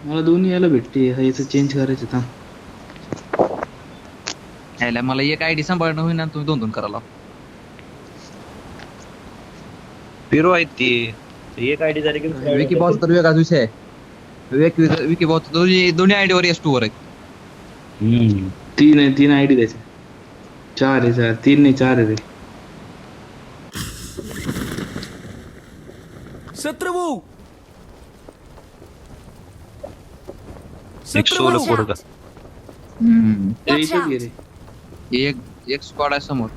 मला दोन्ही याला भेटते, याचं चेंज करायचं थांब. यायला मला एक आयडी सांभाळणं होईना, तुम्ही दोन दोन करायला. पिरो आहेत ती. एक आयडी झाली की दुसरी विकी ID भाऊचा तर वेगळाच विषय आहे. विकी भाऊ दोन्ही आयडीवर S2 वर आहेत. तीन आहे, 3 आयडी त्याचे. 4 आहे, 4. 3 नाही, 4 आहे रे. शत्रू एक सोलो पोरगा. ते इथंच गेले. एक स्क्वॉड आहे समोर.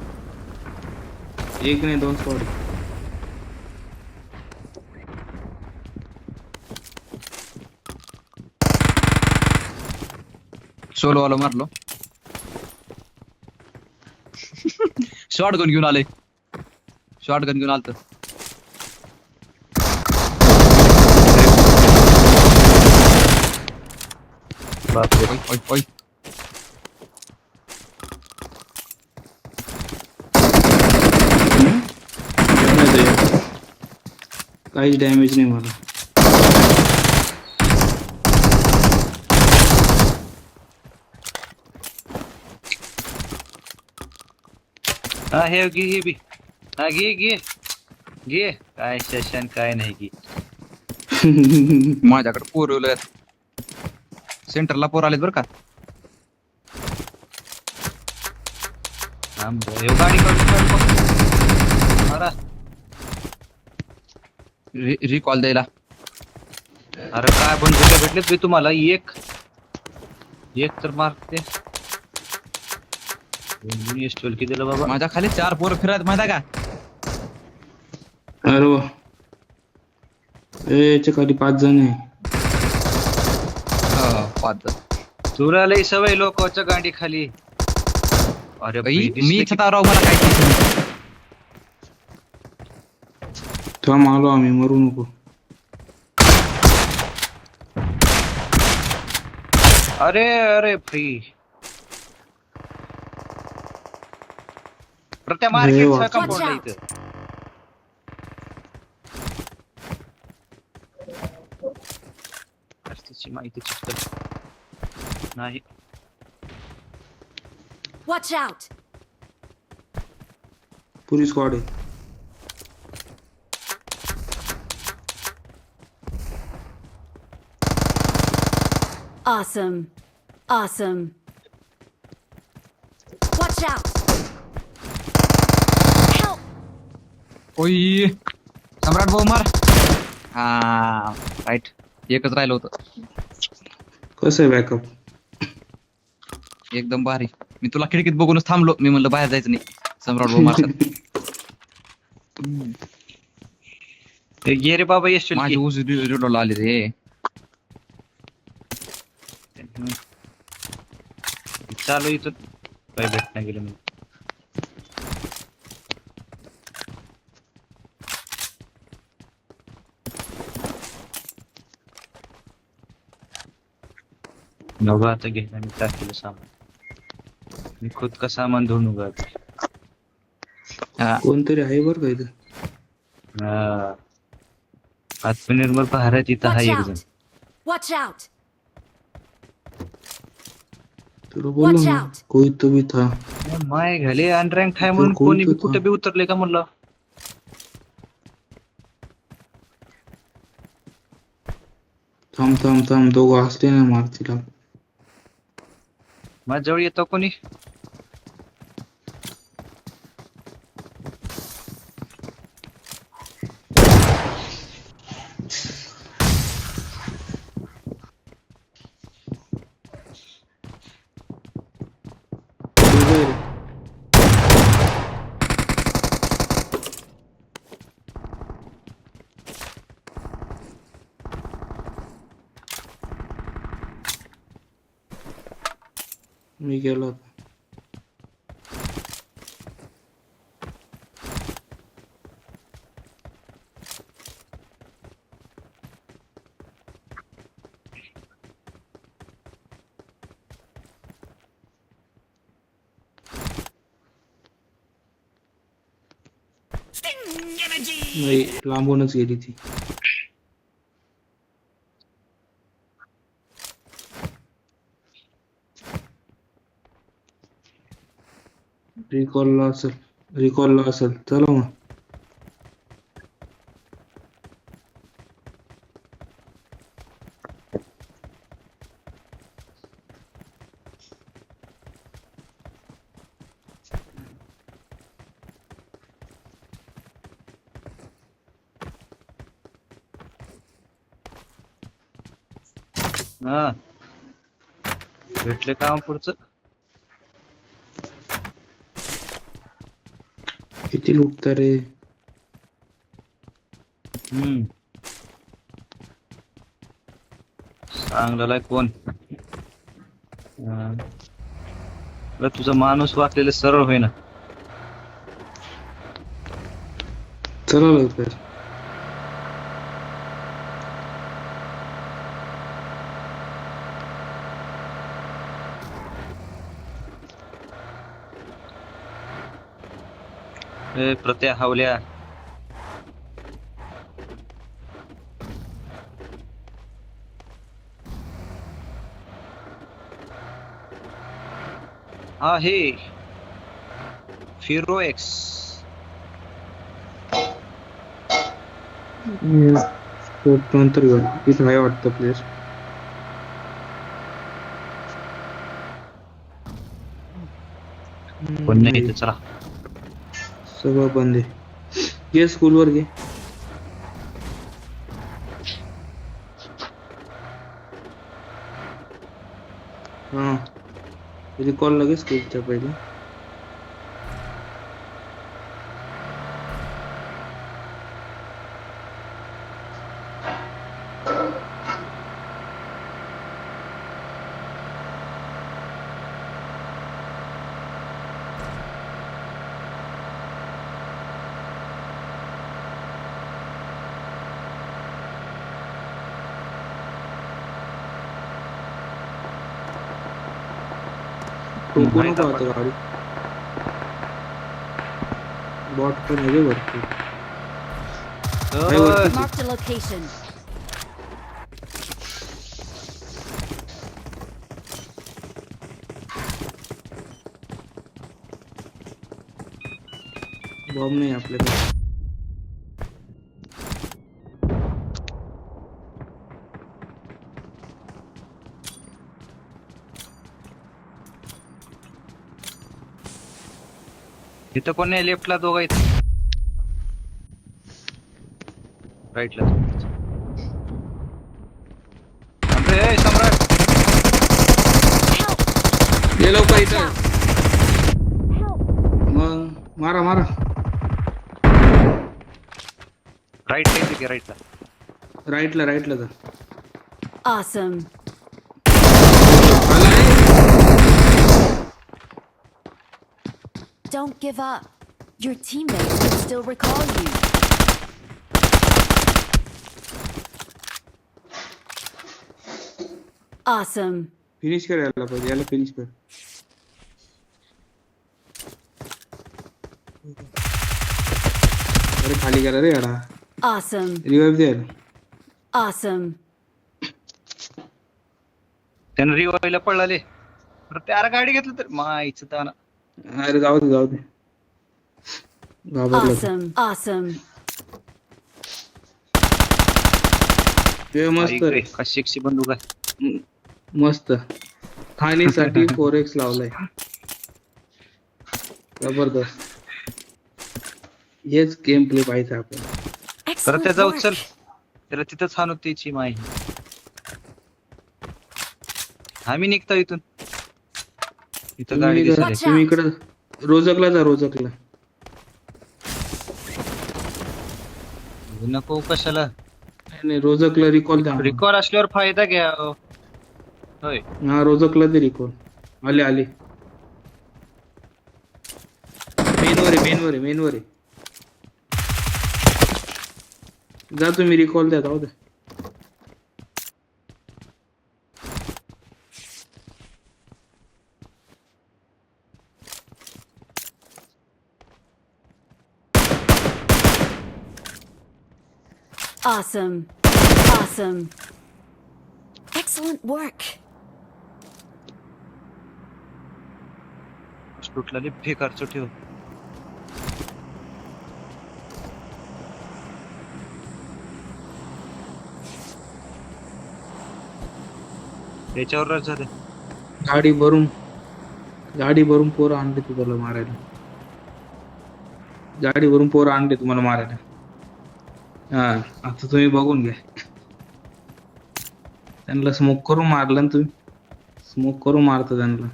एक नाही, 2 स्क्वॉड. सोलो वाला मारलो. शॉटगन घेऊन आले. शॉटगन घेऊन आलत. बापरे. ओय ओय. काहीच डॅमेज नाही मला. हा हे घे हे बी. हा घे घे घे. काय सेशन काय नाही की. माझ्याकडे पोर सेंटरला पोर आलेत बरं का. हे गाडी काढून मारा. रिकॉल द्यायला. अरे काय बंदुका भेटलेत बे तुम्हाला. एक तर मारते. स्टोल किती दिलं बाबा. माझ्या खाली 4 पोर फिरत माहिती का. अरे वा, याच्या खाली 5 जण आहे. 5. तुला लई सवय लोकांच्या गांडी खाली. अरे मी छताराव मला काय केलं. थांब, आलो आम्ही, मरू नको. अरे अरे भाई. प्रत्येक मार्केट कंपाऊंडला इथं. त्याची माहिती चित्र नाही. Watch out! पुरी स्क्वॉड आहे. Awesome. Awesome. Watch out! Help! ओय सम्राट भाऊ मार. हा राईट. एकच राहिलं होतं. कसं आहे बॅकअप? एकदम भारी. मी तुला खिडकीत बघूनच थांबलो. मी म्हणलं बाहेर जायचं नाही. सम्राट भाऊ मारतात. ये रे बाबा ये माझी ऊस रिडोला आली रे. चालू इथं काय भेटणं गेलं मी. नवा आता घेणं मी टाकलेलं सामान. मी खुद का सामान धुवून उगा. कोणतरी आहे बरं का इथं. आत्मनिर्भर भारत इथं Watch आहे एक जण. out! Watch out! तुला बोललो Watch ना, out. कोई तो भी था. माय घाले अनरँक आहे म्हणून कोण कोणी बी तो कुठे था? बी उतरले का म्हणलं. थांब थांब थांब, दोघं असले ना मारतील. माझ्या जवळ येतो कोणी. मी गेलो. नाही, लांबूनच गेली ती. रिकॉलला असेल चला मग. हा भेटले काम पुढचं. किती लुटता रे. चांगला कोण तुझा माणूस वाचलेलं सरळ होईना. चला लवकर. प्रत्या हावल्या. हा हे फिरो एक्स. नंतर घेऊ. इथं आहे वाटतं प्लेस. कोण नाही इथे, चला. सगळं बंद आहे. घे स्कूलवर घे. हा रिकॉल लगेच स्कूलच्या पहिले. टोकू नको आता गाडी. बॉट पण आहे रे वरती. आहे वरती. Marked a location. बॉम्ब नाही आपल्याकडे. इथं कोण नाही. लेफ्टला दोघं आहेत. राईटला. सम्राट. गेलो का इथं. मग मारा मारा. राईटला. राईटला जा. Awesome. Don't give up. Your teammates can still recall you. Awesome. Finish कर याला पाहिजे. याला फिनिश कर. अरे खाली करा रे याला. Awesome. रिवाइव दे. Awesome. त्यानं रिवायला पळाले. त्याला गाडी घेतलं तर माईच ताना. अरे जाऊ दे. घाबरलो. Awesome. ते मस्त रे. कशी बंदूक आहे. मस्त. ठाणेसाठी 4x लावलाय. जबरदस्त. हेच गेम प्ले पाहिजे आपण. तर Excellent त्याचा work. उचल. त्याला तिथंच हाणू त्याची माई. आम्ही निघतो इथून. इथं गाडी दिसली. तुम्ही इकडं रोजकला जा. रोजकला नको कशाला. नाही रोजकला रिकॉल द्या. रिकॉल असल्यावर फायदा घ्या. होय हा रोजकला दे रिकॉल. आले मेनवर आहे. जा तुम्ही रिकॉल द्या. जाऊ द्या. Awesome. Excellent work. तुटला लिफ्ट फेकारचो ठेव. याच्यावर झालं. गाडी भरून पोरं आणले तुम्हाला मारायला. गाडी भरून पोरं आणले तुम्हाला मारायला. हा आता तुम्ही बघून घ्या. त्यांना स्मोक करून मारलं ना तुम्ही. स्मोक करून मारता त्यांना.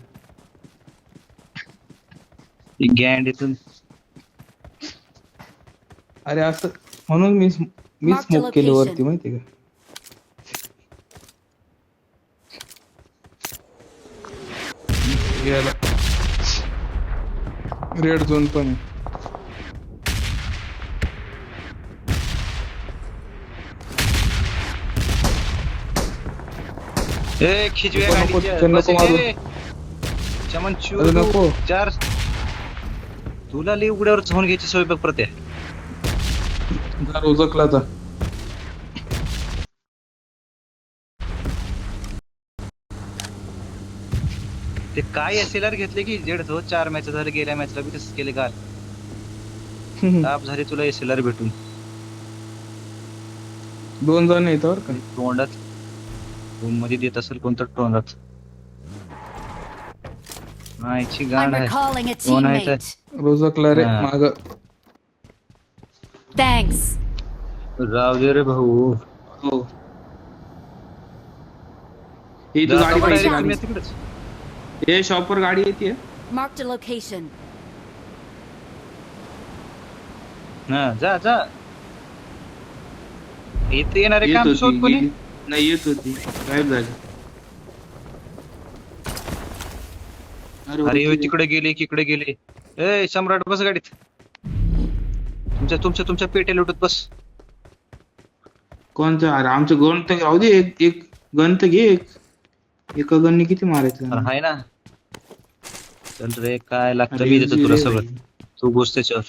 गँड इथून अरे असं म्हणून मी Mark the स्मोक केलं location. वरती माहिती का. गेला रेड झोन पण आहे. ए खिचव्या नको, नको, गाडीच्या नको बस मारू. ए. चमन अरे नको. चार तुला लई उघड्यावर जाऊन घ्यायची सवय बघ प्रत्या. जर उजकला तर ते काय एसएलआर घेतले की जेड हो 4 मॅच झाले. गेल्या मॅचला बी तसंच केले काल. ताप झाले तुला एसएलआर भेटून. 2 जण आहेत बरं का. तोंडात रूम मध्ये देत असेल कोणतं तोंडात. मायची I'm गाड आहे. recalling a कोण आहे ते? teammate. उजकला रे हा. माग. Thanks. राव दे रे भाऊ. हो ही तू जा, गाडी जा, पाहिजे. direct गाडी. तुम्ही तिकडेच. हे शॉपवर गाडी येते. Marked a location. हा जा जा. इथे येणारे येत काम शोध कोणी. होती नाही येत होती गायब झाली. अरे होती होय, रे. तिकडे गेले तिकडे गेले. ए सम्राट बस गाडीत. तुमच्या पेटे लुटत बस. कोणतं अरे आमचं गण तर राहू दे. एक गण तर घे. एका गणनी किती मारायचं. अरे हाय ना. चल रे काय लागतं अरे मी देतो रे तुला भाई. सगळं. तू घुस त्याच्यावर.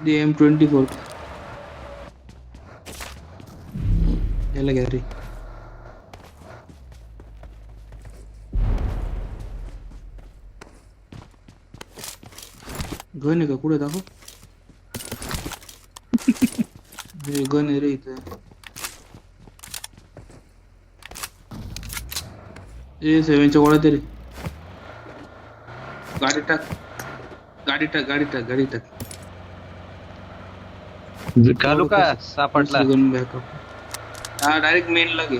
दे M24 याला घ्या रे. गण आहे का कुठे दाखव. हे गण आहे रे इथं. ए 7च्या गोळ्या तरी. गाडी टाक. घालू का सापडला. Gun backup. हा डायरेक्ट मेन ला घे.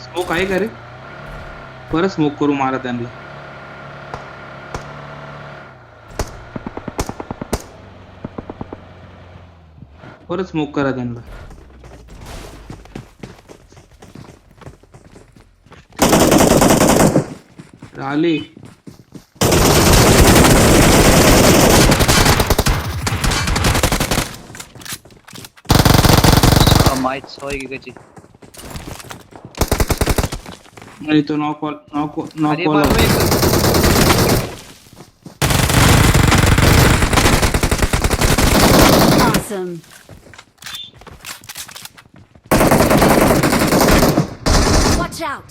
स्मोक आहे का रे. परत स्मोक करू मारा त्यांना. परत स्मोक करा त्यांना. आले. माहित सवय की कशी. आणि तो नॉक अरे वाला. बाप रे. Awesome. Watch out.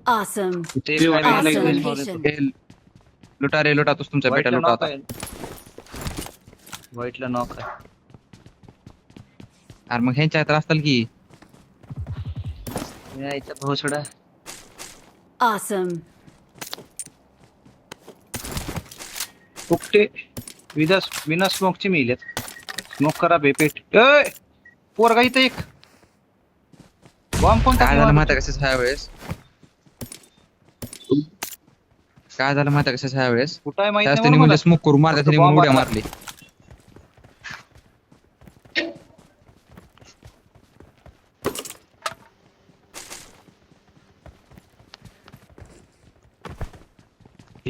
Awesome. ते ते काय वाला माहित Awesome नाही. location. हे लुटा रे लुटा तूच तुमच्या पेट्या व्हाईटला लुटा नॉक आता. आहे. व्हाईटला नॉक आहे. अरे मग ह्यांच्या तर असतील की. यायचा भाऊ सोडा. Awesome. फुकटे विना स्मोकची मिळल्यात. स्मोक करा बेपेट. ए पोरगा इथं एक. बॉम्ब कोणता काय झालं ठेवा? माहिती कशाच ह्या वेळेस. काय झालं माहिती कशाच ह्या वेळेस. कुठं आहे माहित त्याच नाही त्यांनी मला. म्हणजे स्मोक करून मारतात फक्त त्यांनी bomb उड्या मारला. मारली.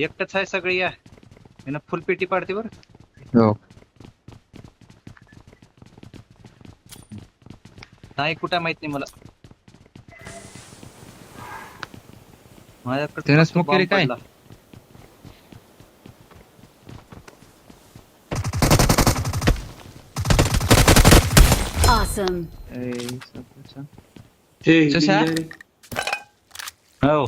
एकटच आहे सगळे या. यानं फुल पेटी पाडते बरं. हो नाही कुठं माहित नाही मला. माझ्याकडे त्यानं फक्त smoke केली bomb काय? पडला. Awesome. ए, शशा? हो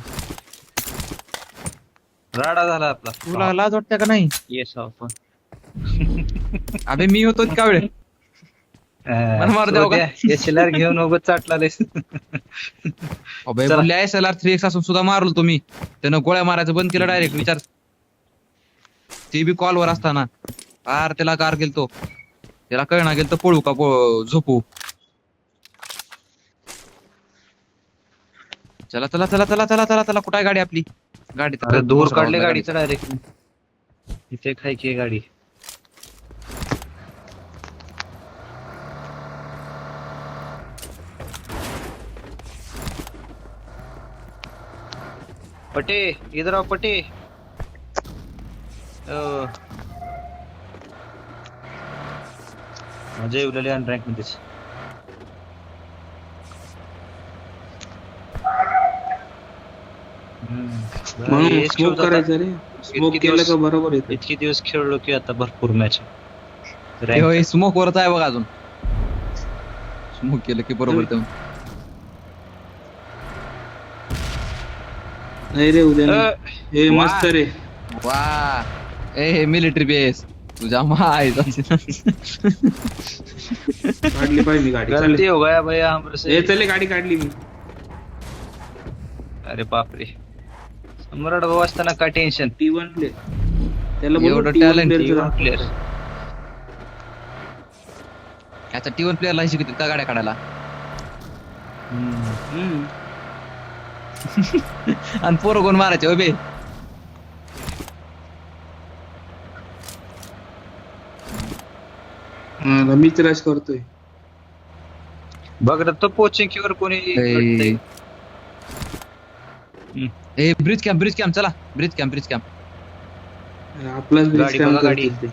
राडा झाला आपला तुला लाज वाटते का नाही? येस आपण अबे मी होतो का वेळ मला मारू द्यावं का? एसएलआर घेऊन उगाच चाटलास अबे चला. बोलले SLR 3X असून सुद्धा मारलो तुम्ही. त्यानं गोळ्या मारायचं बंद केलं डायरेक्ट विचार. ते बी कॉलवर असताना आर त्याला कार गेलतो. त्याला कळना गेलतो पळू का झोपू. चला चला चला चला चला चला चला कुठे आहे गाडी आपली? गाडी तर दूर काढले गाडीचं डायरेक्ट इथे खायची आहे गाडी पटे इधर आओ पटे मजा येऊ अन रँक मध्येच म्हणून स्मोक करायचं रे. स्मोक केलं का बरोबर येतं. इतके दिवस खेळलो की आता भरपूर मॅच स्मोक वरच आहे बघा अजून. स्मोक केलं की बरोबर येतं. नाही रे उद्या नाही. हे वा. मस्त रे. वा ए मिलिटरी बेस तुझ्या माय काढली पाहिजे मी गाडी. गलती चालेल. हो गया भैया हमरे से हे चले गाडी काढली मी. अरे बापरे सम्राट भाऊ असताना काय टेन्शन T1 प्लेअर. त्याला बोलू एवढं T1 talent, player चं T1 दाखव. player. याचा T1 प्लेअरला शिकतील का गाड्या काढायला? हम्म. आणि पोरं कोण मारायचे ओबे? हा, मीच रश करतोय. बघ ना तो पोचिंकीवर कोणी ए ब्रिज कॅम्प चला ब्रिज कॅम्प आपलाच bridge गाडी camp बघा, गाडी. करतील ते.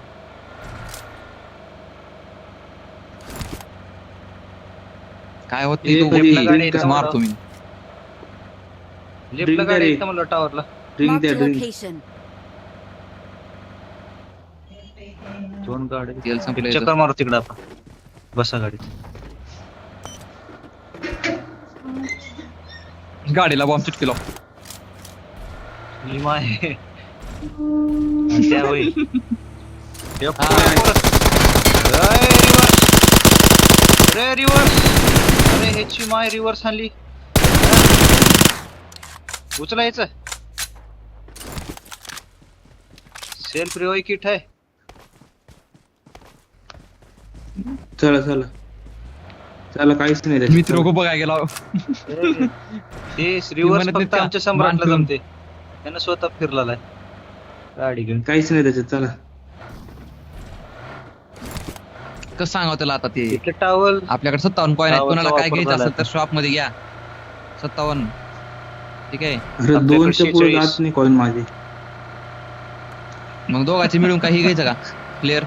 काय होत ए, नाही कधी तू गाडी कसं मारतो मी. लेफ्टला Drink गाडी रे. एकदम मला टावरला Drink Marked द्या a drink. location. दोन गाडी तेल संपलं एक चक्कर मारू तिकडे आपण बसा गाडीत गाडीला बॉम्ब चिटकेलो. ही माय त्या होई अरे रिवर्स अरे ह्याची माय रिवर्स आणली उचलायचं सेल्फ रिवाय किट आहे चला चला चला काहीच नाही त्याच्यात. मित्र को बघाय गेला. ते रिवर्स म्हणत नाही फक्त का? आमच्या सम्राटला मान जमते त्यानं स्वतः फिरलेला आहे गाडी घेऊन काहीच नाही त्याच्यात. चला कसं सांगावं त्याला आता ते इथे टावल आपल्याकडे 57 कॉइन आहेत. Tower चा कोणाला काय वापर घ्यायचं झाला असेल तर शॉप मध्ये घ्या. 57 ठीक आहे. अरे आपल्याकडे 2च्या पुढे 46. जात नाही कॉइन माझे. मग दोघांची मिळून काही घ्यायचं का प्लेअर?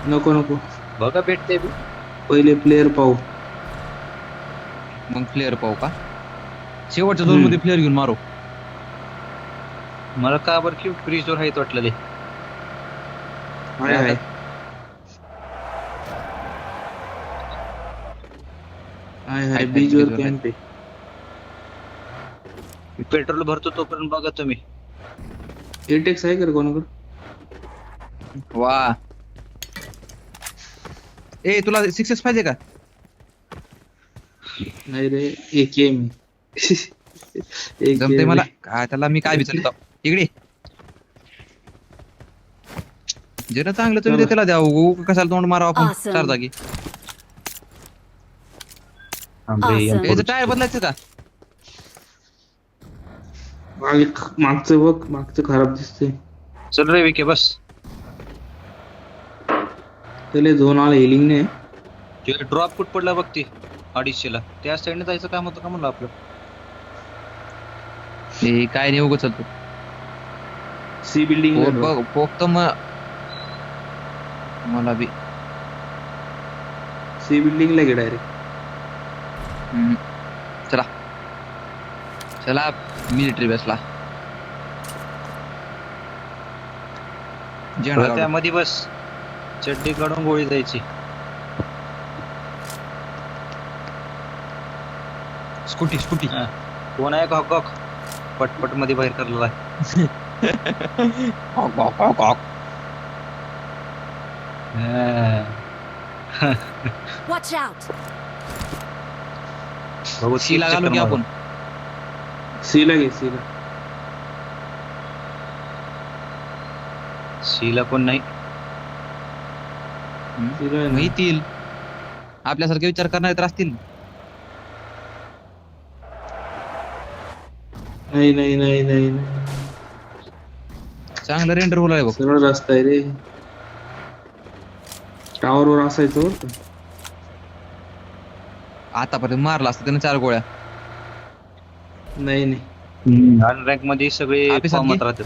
नको नको बघा भेटते बी. पहिले प्लेअर पाहू. मग प्लेअर पाहू का? शेवटच्या झोन मध्ये प्लेअर घेऊन मारू. मला का बरं की ब्रिजवर आहेत वाटलं ते आहे आहे. आहे आहे, बीचवर beach वर कॅम्प आहे. पेट्रोल भरतो तोपर्यंत बघा तुम्ही एटेक्स आहे का रे कोणाकडे? वा ए तुला 6s पाहिजे का? नाही रे एक आहे मी. एक जमते आहे मला रे. काय त्याला मी काय विचारतो इकडे जरा चांगलं तुम्ही चला. त्याला द्या कशाला तोंड मारावं आपण Awesome. 4 जागी. Awesome. याचं टायर बदलायचं का? मागचं बघ मागचं खराब दिसतंय. चल रे विके बस त्याला झोन आला हिलिंग ने. ड्रॉप कुठ पडला बघ ती 250 ला त्या साईडने जायचं काम होतं का म्हणलं आपलं हे काय नाही उगं चालतो सी बिल्डिंग बघ पोकतो मला बी सी बिल्डिंग ला गे डायरेक्ट. हम्म. चला चला मिलिटरी बेसला झेंडा काढू. त्यामध्ये बस चड्डी काढून गोळी जायची स्कूटी स्कूटी हा. कोण आहे कॉक कॉक पटपट मध्ये बाहेर करलेला आहे हा. Watch out! बघू शीला घालू की आपण सीला घे सीला. शीला कोण नाही सीला आहे ना. माहितील आपल्यासारखे विचार करणारे तर असतील. नाही नाही नाही नाही नाही. चांगलं रेंडर होलाय बघ. सरळ रस्ता आहे रे. टावर वर असायचं बरं का. आतापर्यंत मारला असता त्यानं 4 गोळ्या. नाही नाही. अनरँक मध्ये सगळे ऑफिसात फॉर्मात घे. राहतात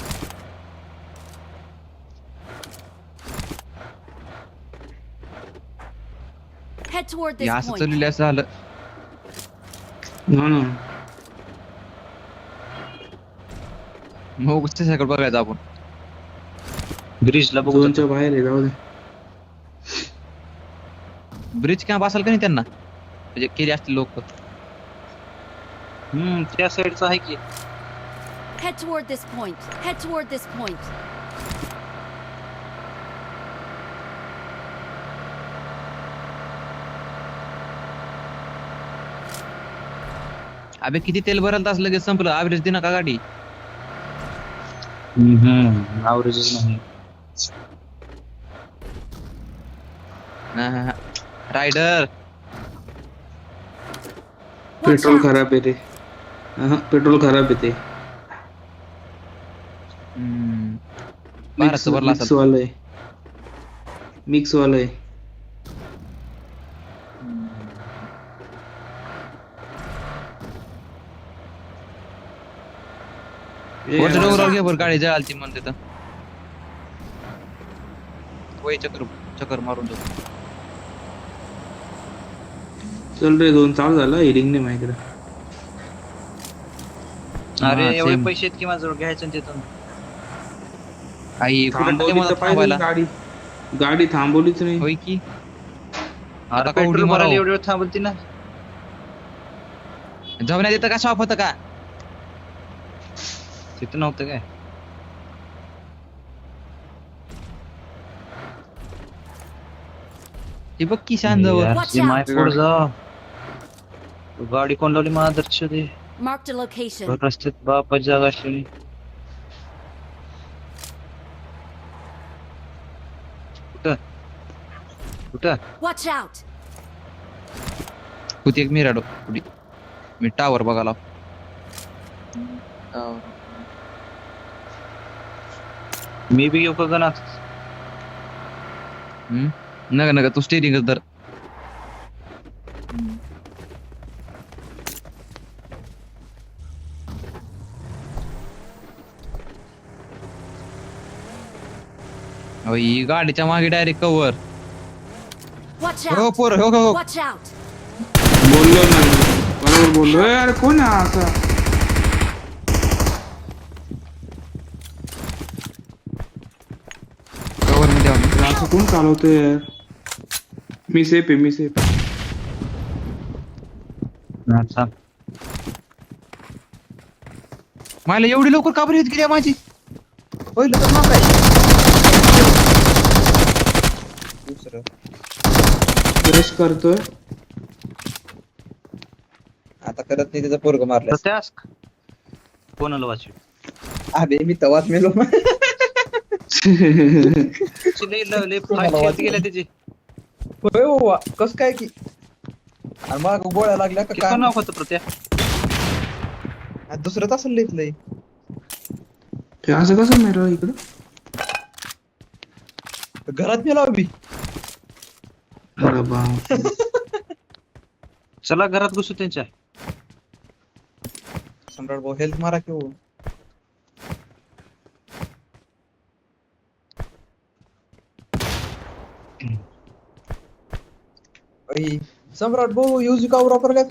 Head toward हे this असं point. चाललेलं असं झालं. हा ना. मग त्याच्याकडे बघायचं आपण. ब्रिजला बघू झोनच्या बाहेर आहे जाऊ दे. ब्रिज कॅम्प असेल का नाही त्यांना म्हणजे केली असतील लोक. त्या साईडचं आहे की Head toward this point. Head toward this point. अबे किती तेल भरलं तास लगेच संपलं. ऍव्हरेज दे ना का गाडी. आवरेजच नाही रायडर Watch पेट्रोल out! खराब आहे रे. पेट्रोल खराब आहे ते. भारत भरला मिक्स असेल. वाला आहे. मिक्स वाला आहे. वरच्या डोंगरावर घे बरं गाडी जळालती म्हणते तर. वय चक्कर चक्कर मारून जाऊ. चल रे 2 चालू झाला हिडिंग नाही माझ्याकडे. अरे हा, एवढे same. पैसे आहेत की माझ्याजवळ घ्यायचं ना तिथून आई कुठं थांबवली मला तर पाहिजे थांबायला. गाडी. गाडी थांबवलीच नाही. होय की अरे आता का उडी पेट्रोल मारावं? भरायला एवढी वेळ थांबलती ना जवण्यात येतं का शॉप होतं का. तिथं नव्हतं काय ते बघ की शान जवळ. यार, Watch ते out. माय पुढं जा गाडी कोण लावली मला दर्श दे Marked a location. रस्त्यात बापाची जागा असली कुठं कुठं Watch out! होती एक मिराडो कुठे मी टावर बघायला. मी बी येऊ का गणात नका नका तू स्टेरिंग धर. अहो, ही गाडीच्या मागे डायरेक्ट कव्हर. Watch हो out! पोर हो हो Watch out! बोललो ना मी. बरोबर बोललो. अरे कोण आहे हा असा. कव्हर मध्ये आलो. अरे असं कोण चालवतोय यार. मी सेफ आहे मी सेफ. अच्छा मला एवढी लवकर का बरं येत गेली माझी. पहिलं तर नव्हतं आहे. दुसरं रश करतोय. आता करत नाही त्याचा पोरग मारला. टास्क कोणाला वाचू अबे मी तवाच मेलो. लय फास्ट गेल्या त्याची होय बाबा कस काय की आणि मग गोळ्या लागल्या का किती काय. नाव होतं प्रत्या दुसरं तास लिहिलंय. हे असं कसं नाही राव इकडं. घरात मेलो मी. अरे बाप. चला घरात घुसू त्यांच्या सम्राट भाऊ हेल्थ मारा की हो. सम्राट भाऊ यूज का वापर काय.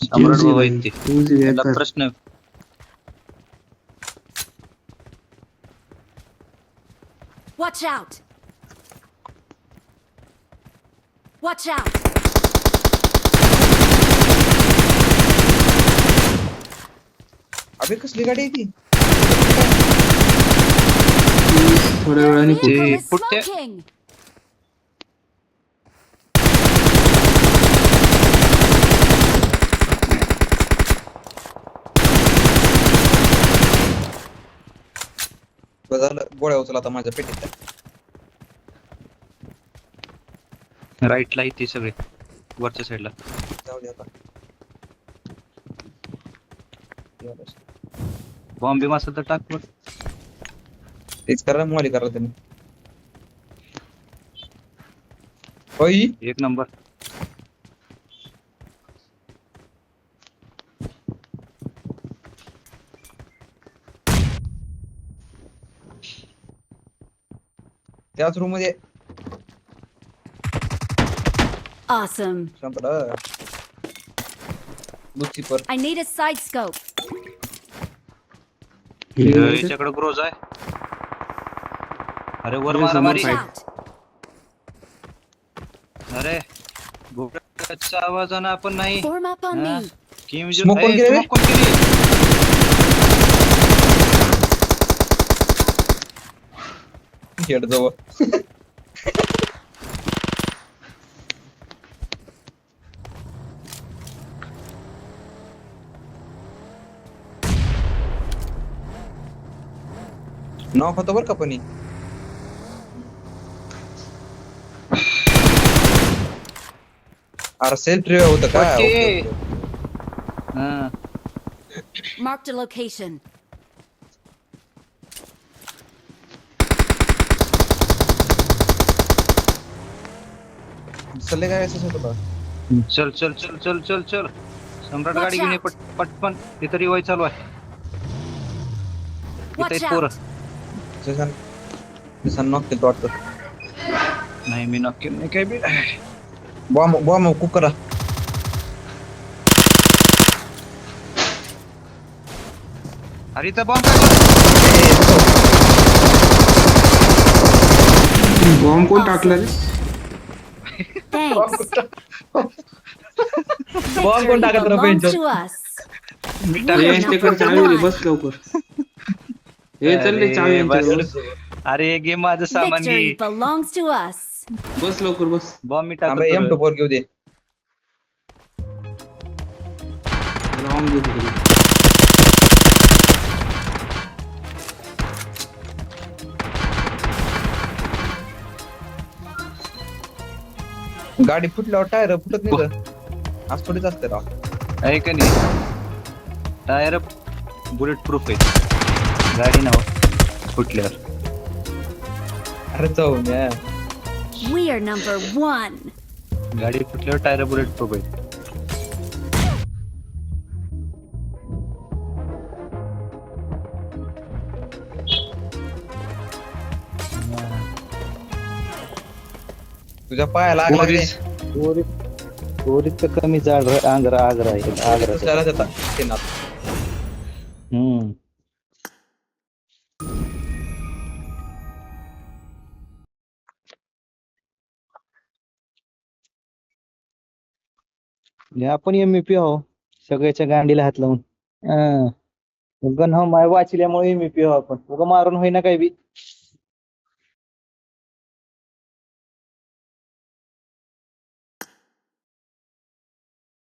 सम्राट भाऊ आहेत ते तुझी त्याला बेकार. प्रश्न Watch out! Watch out! अरे कसली गाडी आहे ती? थोड्या वेळाने Vehicle Hey, is put the- smoking. बरं झालं गोळ्या उचला आता माझ्या पेटीत. राईटला इथे सगळे वरच्या साईडला. जाऊ दे आता. बॉम्ब बिम असेल तर टाक वर. तेच करा मोली करा तुम्ही. होय एक नंबर. त्याच रूम मध्ये Awesome. संपला. लुचिफर I need a side scope. याच्याकडे ग्रोज आहे. अरे वर हे मारा समोर मारी. Watch fight. out. अरे घोड्याचा आवाजानं आपण नाही. Form up on हा. me. किम Smoke कोण केलं रे? कोण केली? खेळ जवळ. नॉक होतं बरं का पण हे. अरे सेल्फ रिव्ह होतं का? ओके. Okay, okay. हा. Marked a location. सल्ले काय असं होतं बा? चल चल चल चल चल चल. सम्राट Watch गाडी घेऊन ये out. पटपन. इथं रिवाय चालू आहे. Watch इथं पोरं. out. जसं नॉक केलं वाटतं. नाही मी नक्की नाही काय बी. बॉम्ब कुक करा. अरे इथं बॉम्ब बॉम्ब कोण टाकला रे? Thanks. Bomb कोण Victory टाकत रे belongs बेंचवर? to us. मी We टाकलं. are यांच्याकडे number चावी रे, one. बस लवकर. हे चल रे, चावी अरे, यांच्याकडे बस. बस. अरे घे माझं सामान घे. Victory belongs to us. बस लवकर बस. बॉम्ब मी थांबा टाकतो. M24 घेऊ दे. राहून दे तिकडे. गाडी फुटल्यावर टायर फुटत नाही तर आज थोडीच असते राव. आहे का नाही? टायर बुलेट प्रूफ आहे. गाडी नाव फुटल्यावर. अरे जाऊ म्या. We are number one. गाडी फुटल्यावर टायर बुलेट प्रूफ आहे. तुझ्या पायाला आग लागली. तर कमी जाड आग्रा आग्रा आहे आग्रा. दुसऱ्याला देता शेणात. हम्म. आपण MVP आहो सगळ्याच्या गांडीला हात लावून. गण हो माय वाचल्यामुळे MVP आहो आपण उगा मारून होईना काय बी.